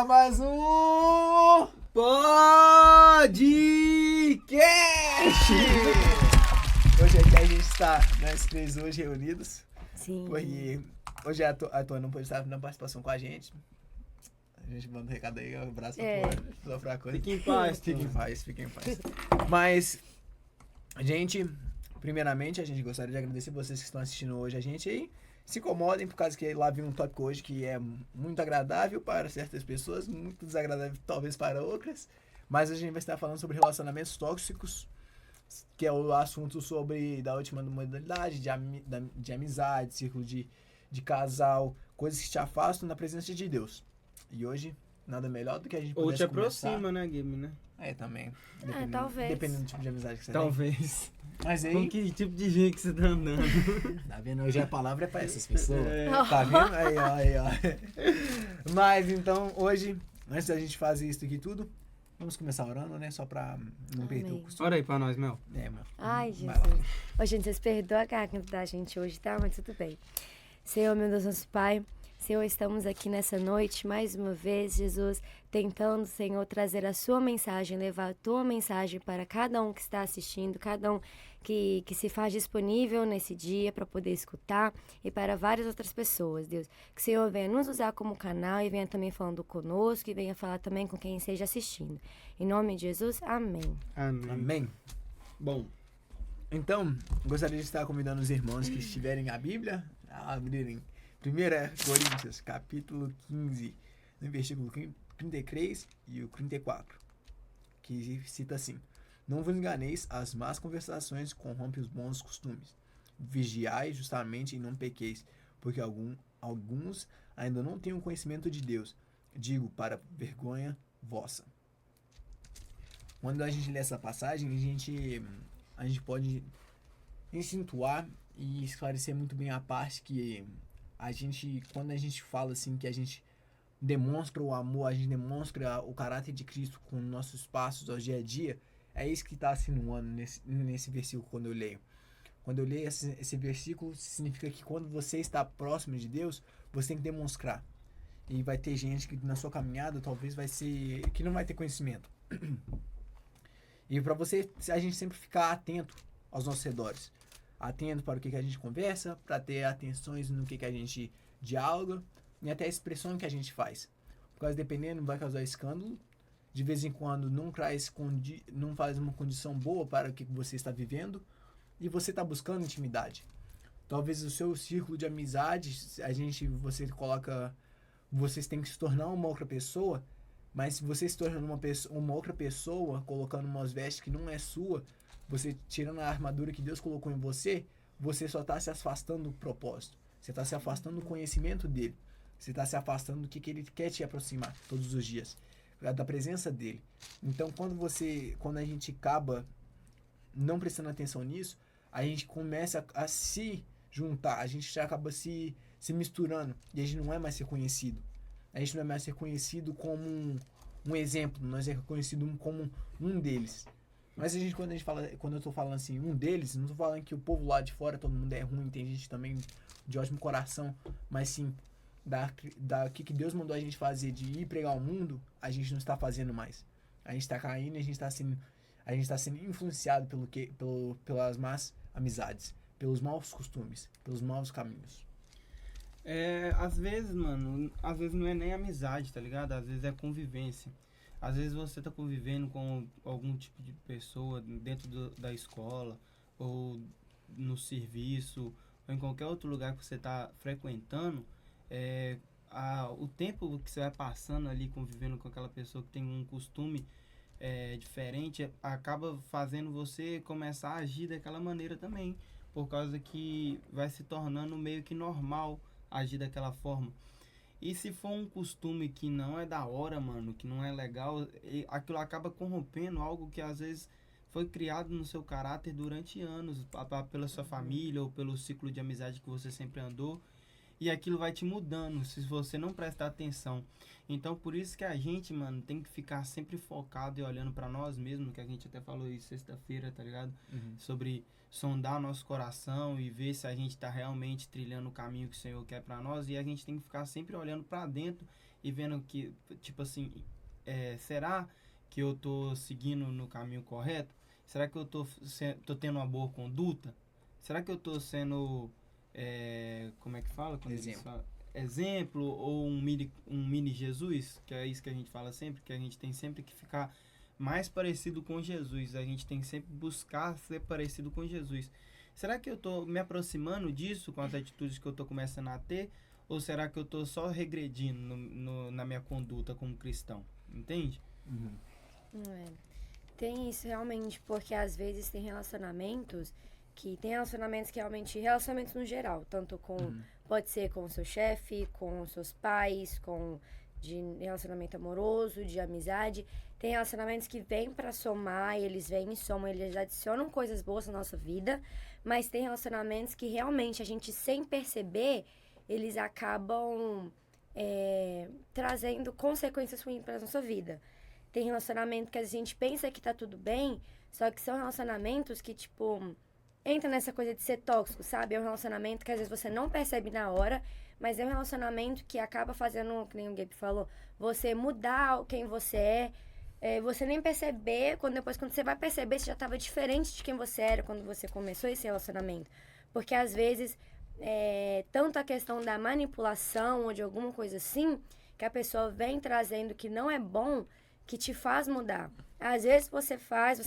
a mais um podcast! Hoje aqui a gente está, nós três hoje reunidos. Sim. Porque hoje a Tua não pode estar na participação com a gente. A gente manda um recado aí, um abraço pra coisa. Fique em paz, Fique em paz. Mas, gente, primeiramente a gente gostaria de agradecer vocês que estão assistindo hoje a gente aí. Se incomodem por causa que lá vi um tópico hoje que é muito agradável para certas pessoas, muito desagradável talvez para outras. Mas a gente vai estar falando sobre relacionamentos tóxicos, que é o assunto sobre da última modalidade, de amizade, círculo de casal, coisas que te afastam da presença de Deus. E hoje, nada melhor do que a gente Ou pudesse te aproxima, né, Game, né? Também. Talvez. Dependendo do tipo de amizade que você Talvez. tem. Mas aí... Com que tipo de gente que você tá andando? Tá vendo? Hoje a palavra é pra essas pessoas. É. Tá vendo? Aí, ó. Mas então, hoje, antes da gente fazer isso aqui tudo, vamos começar orando, né? Só pra não perder o costume. Ora aí pra nós, Mel. Mel. Ai, Vai lá. Jesus. Ô, gente, vocês perdoam a garganta da gente hoje, tá? Mas tudo bem. Senhor, meu Deus, nosso Pai, Senhor, estamos aqui nessa noite, mais uma vez, Jesus, tentando, Senhor, trazer a sua mensagem, levar a tua mensagem para cada um que está assistindo, cada um que se faz disponível nesse dia para poder escutar e para várias outras pessoas, Deus. Que o Senhor venha nos usar como canal e venha também falando conosco e venha falar também com quem esteja assistindo. Em nome de Jesus, amém. Amém. Bom, Então, gostaria de estar convidando os irmãos que estiverem a Bíblia a abrirem 1 Coríntios, capítulo 15, no versículo 33 e o 34, que cita assim: Não vos enganeis, as más conversações corrompem os bons costumes. Vigiai justamente e não pequeis, porque alguns ainda não têm o conhecimento de Deus. Digo, para vergonha vossa. Quando a gente lê essa passagem, a gente pode acentuar e esclarecer muito bem a parte que quando a gente fala assim, que a gente demonstra o amor, a gente demonstra o caráter de Cristo com nossos passos ao dia a dia, é isso que está assinuando nesse versículo quando eu leio. Quando eu leio esse versículo, significa que quando você está próximo de Deus, você tem que demonstrar. E vai ter gente que na sua caminhada talvez que não vai ter conhecimento. E para a gente sempre ficar atento aos nossos redores. Atento para o que a gente conversa, para ter atenções no que a gente dialoga e até a expressão que a gente faz. Porque dependendo, vai causar escândalo. De vez em quando não faz uma condição boa para o que você está vivendo e você está buscando intimidade. Talvez o seu círculo de amizades, vocês têm que se tornar uma outra pessoa, mas se você se tornando uma outra pessoa, colocando umas vestes que não é sua, você tirando a armadura que Deus colocou em você, você só está se afastando do propósito. Você está se afastando do conhecimento dele. Você está se afastando do que ele quer te aproximar todos os dias, da presença dele. Então, quando a gente acaba não prestando atenção nisso, a gente começa a se juntar, a gente já acaba se misturando e a gente não é mais reconhecido. A gente não é mais reconhecido como um exemplo, nós é reconhecido como um deles. Mas quando eu tô falando assim, um deles, não tô falando que o povo lá de fora, todo mundo é ruim, tem gente também de ótimo coração, mas sim, que Deus mandou a gente fazer, de ir pregar ao mundo, a gente não está fazendo mais. A gente está caindo e a gente está sendo influenciado pelas más amizades, pelos maus costumes, pelos maus caminhos. Às vezes, mano, não é nem amizade, tá ligado? Às vezes é convivência. Às vezes você tá convivendo com algum tipo de pessoa dentro da escola, ou no serviço, ou em qualquer outro lugar que você tá frequentando. O tempo que você vai passando ali convivendo com aquela pessoa que tem um costume diferente, acaba fazendo você começar a agir daquela maneira também, por causa que vai se tornando meio que normal agir daquela forma. E se for um costume que não é da hora, mano, que não é legal, aquilo acaba corrompendo algo que às vezes foi criado no seu caráter durante anos, pela sua família ou pelo ciclo de amizade que você sempre andou, e aquilo vai te mudando se você não prestar atenção. Então, por isso que a gente, mano, tem que ficar sempre focado e olhando pra nós mesmos, que a gente até falou isso sexta-feira, tá ligado? Uhum. sondar nosso coração e ver se a gente está realmente trilhando o caminho que o Senhor quer para nós, e a gente tem que ficar sempre olhando para dentro e vendo que, tipo assim, será que eu tô seguindo no caminho correto? Será que eu tô tendo uma boa conduta? Será que eu tô sendo, como é que fala? Quando eles falam? Exemplo, ou um mini Jesus, que é isso que a gente fala sempre, que a gente tem sempre que ficar mais parecido com Jesus, a gente tem que sempre buscar ser parecido com Jesus. Será que eu tô me aproximando disso com as atitudes que eu tô começando a ter, ou será que eu tô só regredindo na minha conduta como cristão? Entende? Tem isso realmente, porque às vezes tem relacionamentos que realmente, relacionamentos no geral, tanto com, pode ser com o seu chefe, com os seus pais, de relacionamento amoroso, de amizade. Tem relacionamentos que vêm pra somar, eles vêm e somam, eles adicionam coisas boas na nossa vida, mas tem relacionamentos que realmente a gente, sem perceber, eles acabam trazendo consequências ruins pra nossa vida. Tem relacionamento que a gente pensa que tá tudo bem, só que são relacionamentos que, tipo, entra nessa coisa de ser tóxico, sabe? É um relacionamento que às vezes você não percebe na hora, mas é um relacionamento que acaba fazendo, que nem o Gabe falou, você mudar quem você você nem perceber, depois quando você vai perceber, você já estava diferente de quem você era quando você começou esse relacionamento. Porque às vezes, tanto a questão da manipulação ou de alguma coisa assim, que a pessoa vem trazendo que não é bom, que te faz mudar. Às vezes você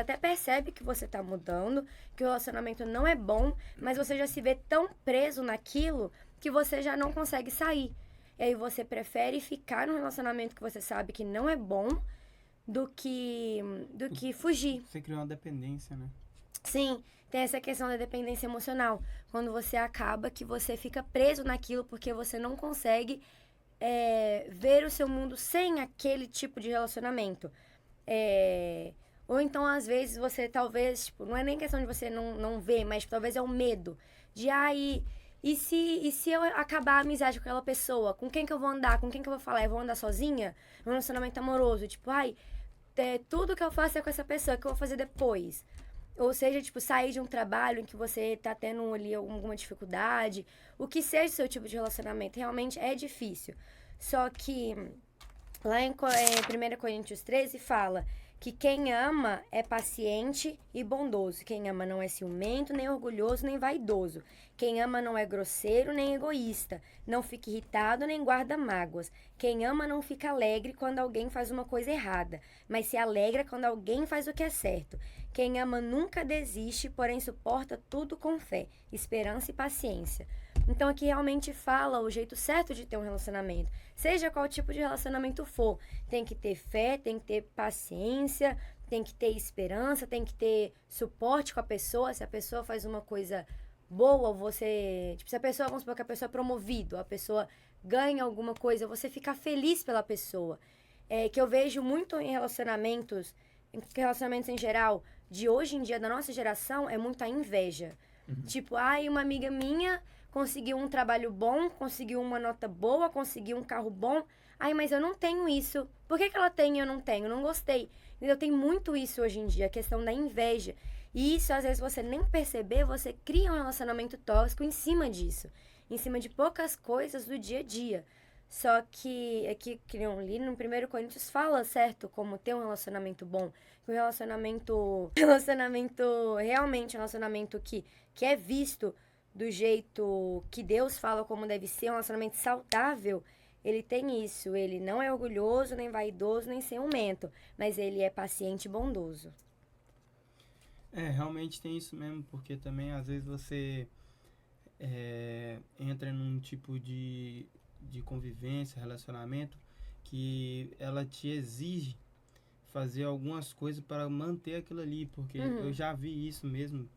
até percebe que você tá mudando, que o relacionamento não é bom, mas você já se vê tão preso naquilo que você já não consegue sair. E aí você prefere ficar num relacionamento que você sabe que não é bom do que fugir. Você criou uma dependência, né? Sim, tem essa questão da dependência emocional. Quando você acaba que você fica preso naquilo porque você não consegue ver o seu mundo sem aquele tipo de relacionamento. Ou então, às vezes, você talvez, tipo, não é nem questão de você não ver, mas talvez é o medo de, e se eu acabar a amizade com aquela pessoa? Com quem que eu vou andar? Com quem que eu vou falar? Eu vou andar sozinha? Num relacionamento amoroso? Tipo, tudo que eu faço é com essa pessoa, que eu vou fazer depois? Ou seja, tipo, sair de um trabalho em que você tá tendo ali alguma dificuldade. O que seja o seu tipo de relacionamento, realmente é difícil. Só que lá em 1 Coríntios 13 fala que quem ama é paciente e bondoso. Quem ama não é ciumento, nem orgulhoso, nem vaidoso. Quem ama não é grosseiro, nem egoísta. Não fica irritado, nem guarda mágoas. Quem ama não fica alegre quando alguém faz uma coisa errada, mas se alegra quando alguém faz o que é certo. Quem ama nunca desiste, porém suporta tudo com fé, esperança e paciência. Então aqui realmente fala o jeito certo de ter um relacionamento. Seja qual tipo de relacionamento for. Tem que ter fé, tem que ter paciência, tem que ter esperança, tem que ter suporte com a pessoa. Se a pessoa faz uma coisa boa, você... Tipo, se a pessoa, vamos supor que a pessoa é promovido, a pessoa ganha alguma coisa, você fica feliz pela pessoa. Que eu vejo muito em relacionamentos em geral, de hoje em dia, da nossa geração, é muito a inveja. Tipo, uma amiga minha conseguiu um trabalho bom, conseguiu uma nota boa, conseguiu um carro bom. Mas eu não tenho isso. Por que ela tem e eu não tenho? Eu não gostei. Eu tenho muito isso hoje em dia, a questão da inveja. E isso, às vezes, você nem perceber, você cria um relacionamento tóxico em cima disso. Em cima de poucas coisas do dia a dia. Só que aqui, que eu li no 1 Coríntios, fala, certo, como ter um relacionamento bom. Que um relacionamento realmente, um relacionamento que é visto do jeito que Deus fala como deve ser, um relacionamento saudável, ele tem isso. Ele não é orgulhoso, nem vaidoso, nem ciumento, mas ele é paciente e bondoso. Realmente tem isso mesmo, porque também às vezes você entra num tipo de convivência, relacionamento, que ela te exige fazer algumas coisas para manter aquilo ali, porque eu já vi isso mesmo,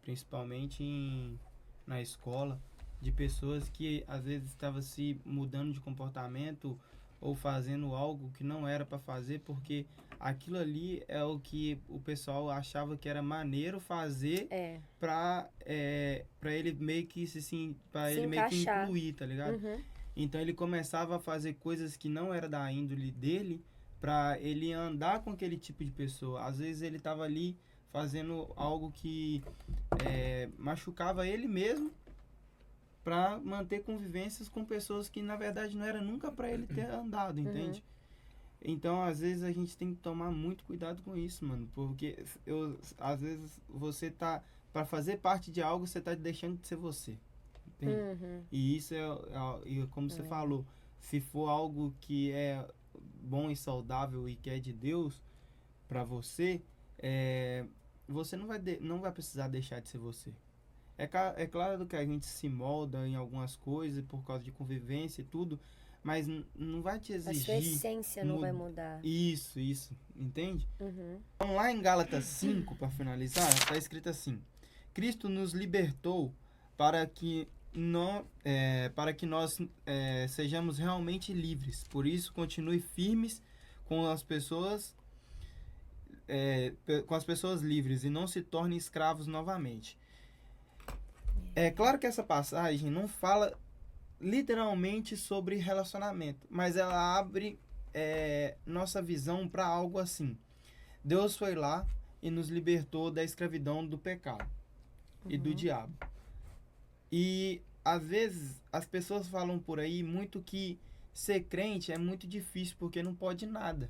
principalmente na escola, de pessoas que às vezes estavam se mudando de comportamento ou fazendo algo que não era para fazer, porque aquilo ali é o que o pessoal achava que era maneiro fazer para ele meio que para ele meio que incluir, tá ligado? Então ele começava a fazer coisas que não era da índole dele para ele andar com aquele tipo de pessoa. Às vezes ele tava ali fazendo algo que machucava ele mesmo, para manter convivências com pessoas que na verdade não era nunca para ele ter andado, entende? Então, às vezes a gente tem que tomar muito cuidado com isso, mano, porque às vezes você tá, para fazer parte de algo, você tá deixando de ser você, entende? E isso e como você falou, se for algo que é bom e saudável e que é de Deus para você, você não vai precisar deixar de ser você. É claro que a gente se molda em algumas coisas por causa de convivência e tudo, mas não vai te exigir... A sua essência não vai mudar. Isso, entende? Então, lá em Gálatas 5, para finalizar, está escrito assim: Cristo nos libertou para que nós sejamos realmente livres. Por isso, continue firmes com as pessoas livres e não se tornem escravos novamente. É claro que essa passagem não fala literalmente sobre relacionamento, mas ela abre nossa visão para algo assim. Deus foi lá e nos libertou da escravidão do pecado e do diabo. E às vezes as pessoas falam por aí muito que ser crente é muito difícil porque não pode nada.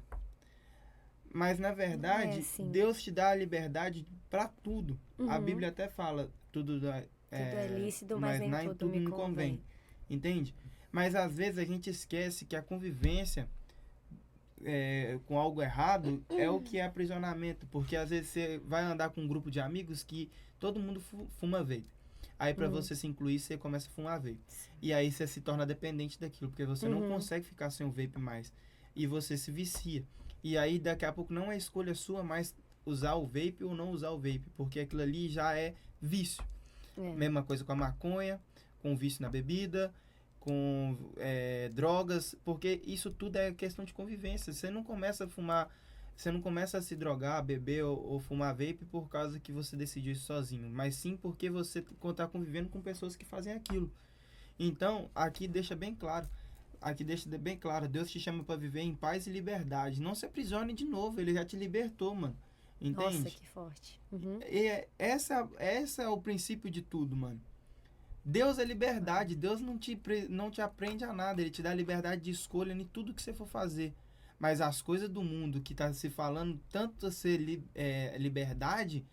Mas na verdade, assim. Deus te dá a liberdade para tudo. A Bíblia até fala tudo é lícito, mas nem tudo me convém. Entende? Mas às vezes a gente esquece que a convivência com algo errado é o que é aprisionamento. Porque às vezes você vai andar com um grupo de amigos que todo mundo fuma vape. Aí para você se incluir, você começa a fumar vape. E aí você se torna dependente daquilo, porque você não consegue ficar sem o vape mais. E você se vicia. E aí daqui a pouco não é escolha sua mais usar o vape ou não usar o vape, porque aquilo ali já é vício. Mesma coisa com a maconha, com vício na bebida, com drogas, porque isso tudo é questão de convivência. Você não começa a fumar, você não começa a se drogar, beber ou fumar vape por causa que você decidiu isso sozinho, mas sim porque você está convivendo com pessoas que fazem aquilo. Então, aqui deixa bem claro, Deus te chama para viver em paz e liberdade. Não se aprisione de novo, Ele já te libertou, mano. Entende? Nossa, que forte. E essa é o princípio de tudo, mano. Deus é liberdade. Deus não te aprende a nada. Ele te dá liberdade de escolha em tudo que você for fazer. Mas as coisas do mundo que tá se falando tanto a ser liberdade,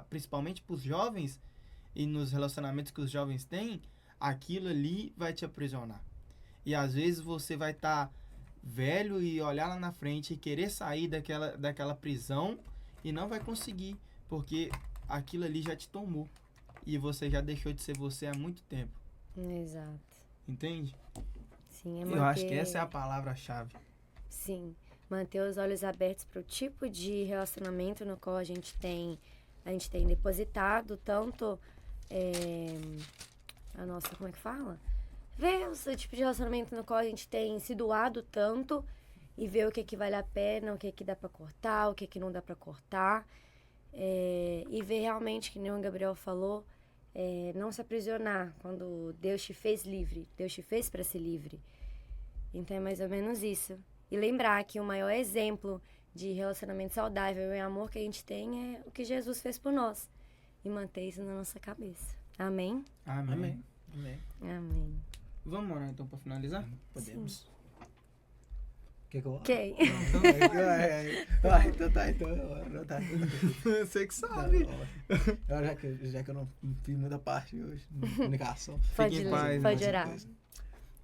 principalmente para os jovens e nos relacionamentos que os jovens têm, aquilo ali vai te aprisionar. E às vezes você vai estar velho e olhar lá na frente e querer sair daquela prisão e não vai conseguir, porque aquilo ali já te tomou. E você já deixou de ser você há muito tempo. Exato. Entende? Sim, Eu acho que essa é a palavra-chave. Sim, manter os olhos abertos para o tipo de relacionamento no qual a gente tem depositado tanto como é que fala? Ver o tipo de relacionamento no qual a gente tem se doado tanto e ver o que vale a pena, o que dá pra cortar, o que não dá pra cortar. E ver realmente, que nem o Gabriel falou, não se aprisionar quando Deus te fez livre. Deus te fez para ser livre. Então é mais ou menos isso. E lembrar que o maior exemplo de relacionamento saudável e amor que a gente tem é o que Jesus fez por nós. E manter isso na nossa cabeça. Amém? Amém. Amém. Vamos orar então para finalizar? Podemos. Sim. Quer que eu ore? Quem? Então tá. Você que sabe. Já que eu não fiz muita parte hoje, comunicação. Pode orar.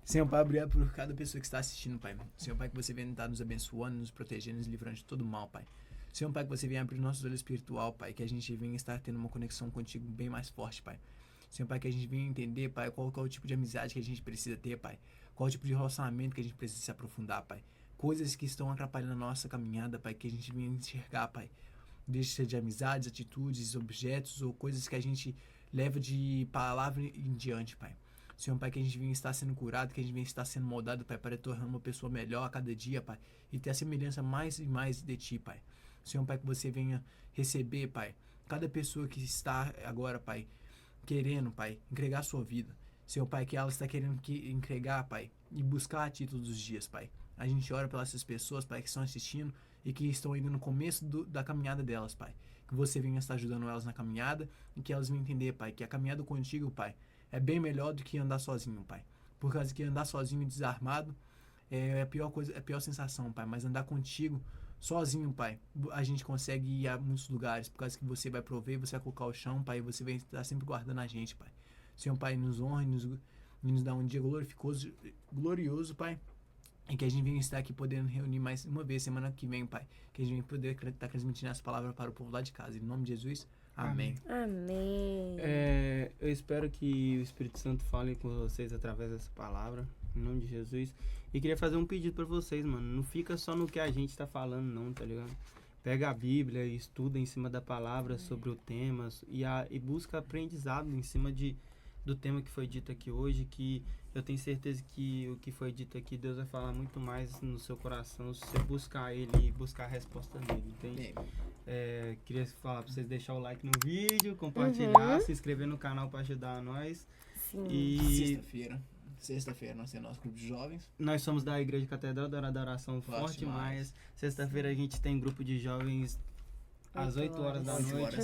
Senhor Pai, obrigado por cada pessoa que está assistindo, Pai. Senhor Pai, que você venha estar nos abençoando, nos protegendo, nos livrando de todo mal, Pai. Senhor Pai, que você venha abrir nossos olhos espiritual, Pai, que a gente venha estar tendo uma conexão contigo bem mais forte, Pai. Senhor Pai, que a gente venha entender, Pai, qual é o tipo de amizade que a gente precisa ter, Pai. Qual é o tipo de relacionamento que a gente precisa se aprofundar, Pai. Coisas que estão atrapalhando a nossa caminhada, Pai, que a gente venha enxergar, Pai. Deixa de amizades, atitudes, objetos ou coisas que a gente leva de palavra em diante, Pai. Senhor Pai, que a gente venha estar sendo curado, que a gente venha estar sendo moldado, Pai, para tornar uma pessoa melhor a cada dia, Pai, e ter a semelhança mais e mais de Ti, Pai. Senhor Pai, que você venha receber, Pai, cada pessoa que está agora, Pai, querendo, Pai, entregar a sua vida. Senhor Pai, que ela está querendo entregar, Pai, e buscar a Ti todos os dias, Pai. A gente ora pelas essas pessoas, Pai, que estão assistindo e que estão ainda no começo da caminhada delas, Pai. que você venha estar ajudando elas na caminhada e que elas venham entender, Pai, que a caminhada contigo, Pai, é bem melhor do que andar sozinho, Pai. Por causa que andar sozinho e desarmado é a pior coisa, é a pior sensação, Pai. Mas andar contigo, sozinho, Pai, a gente consegue ir a muitos lugares, por causa que você vai prover, você vai colocar o chão, Pai, e você vai estar sempre guardando a gente, Pai. Senhor, Pai, nos honra e nos dá um dia glorioso, Pai. E que a gente venha estar aqui podendo reunir mais uma vez semana que vem, Pai. Que a gente venha poder estar transmitindo essa palavra para o povo lá de casa. Em nome de Jesus, amém. Amém. Eu espero que o Espírito Santo fale com vocês através dessa palavra, em nome de Jesus. E queria fazer um pedido pra vocês, mano. Não fica só no que a gente tá falando, não, tá ligado? Pega a Bíblia e estuda em cima da palavra sobre o tema e busca aprendizado em cima do tema que foi dito aqui hoje, que eu tenho certeza que o que foi dito aqui, Deus vai falar muito mais no seu coração se você buscar ele e buscar a resposta dele, entende? Queria falar pra vocês deixar o like no vídeo, compartilhar, se inscrever no canal pra ajudar nós. Sim. E Sexta-feira nós temos nosso grupo de jovens. nós somos da Igreja Catedral da Oração Forte Mais. Sexta-feira a gente tem grupo de jovens às 8 horas da noite.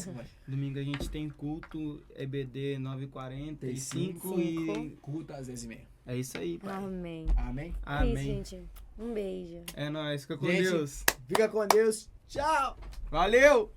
Domingo a gente tem culto EBD 9h45 e culto às 10h30. é isso aí, pai. Amém. Amém? É isso, gente. Um beijo. É nóis, fica com Gente, Deus. Fica com Deus. Tchau! Valeu!